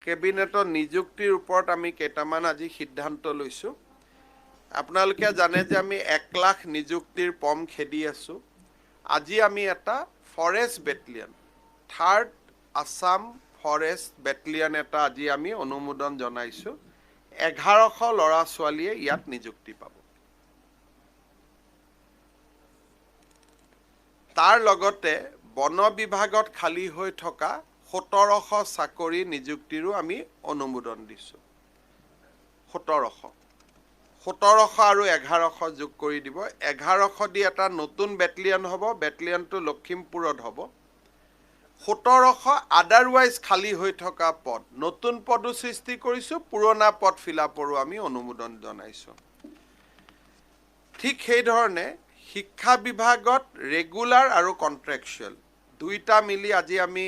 কেবিনেটৰ নিযুক্তিৰ ওপৰত আমি কেইটামান আজি সিদ্ধান্ত লৈছোঁ। আপোনালোকে জানে যে আমি 1 লাখ নিযুক্তিৰ পম খেদি আছোঁ। আজি আমি এটা forest battalion, 3rd Assam forest battalion এটা আজি আমি অনুমোদন জনাইছোঁ। 1100 ল'ৰা ছোৱালীয়ে ইয়াত নিযুক্তি পাব। তাৰ লগতে বন বিভাগত খালী হৈ থকা 1700 চাকৰি নিযুক্তিৰো আমি অনুমোদন দিছোঁ। 1700 আৰু 1100 যোগ কৰি দিব। 1100 দি এটা নতুন বেটেলিয়ন হ'ব, বেটেলিয়নটো লখিমপুৰত হ'ব। 1700 আদাৰৱাইজ খালী হৈ থকা পদ, নতুন পদো সৃষ্টি কৰিছোঁ, পুৰণা পদ ফিলাপৰো আমি অনুমোদন জনাইছোঁ। ঠিক সেইধৰণে শিক্ষা বিভাগত ৰেগুলাৰ আৰু কণ্ট্ৰেকচুৱেল দুইটা মিলি আজি আমি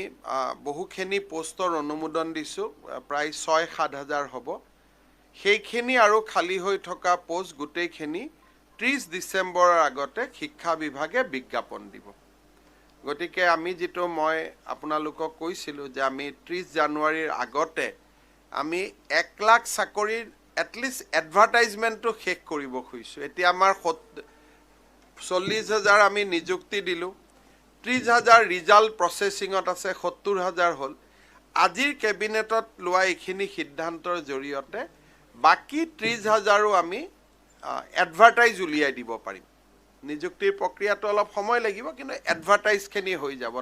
বহুখিনি পোষ্টৰ অনুমোদন দিছোঁ, প্ৰায় 6-7 হাজাৰ হ'ব। সেইখিনি আৰু খালী হৈ থকা পোষ্ট গোটেইখিনি 30 ডিচেম্বৰৰ আগতে শিক্ষা বিভাগে বিজ্ঞাপন দিব। গতিকে আমি মই আপোনালোকক কৈছিলোঁ যে আমি 30 জানুৱাৰীৰ আগতে আমি 1 লাখ চাকৰিৰ এটলিষ্ট এডভাৰটাইজমেণ্টটো শেষ কৰিব খুজিছোঁ। এতিয়া আমাৰ 40,000 আমি নিযুক্তি দিলোঁ, 30,000 ৰিজাল্ট প্ৰচেছিঙত আছে, 70,000 হ'ল। আজিৰ কেবিনেটত লোৱা এইখিনি সিদ্ধান্তৰ জৰিয়তে বাকী 30,000ও আমি এডভাৰটাইজ উলিয়াই দিব পাৰিম। নিযুক্তিৰ প্ৰক্ৰিয়াটো অলপ সময় লাগিব, কিন্তু এডভাৰটাইজখিনি হৈ যাব।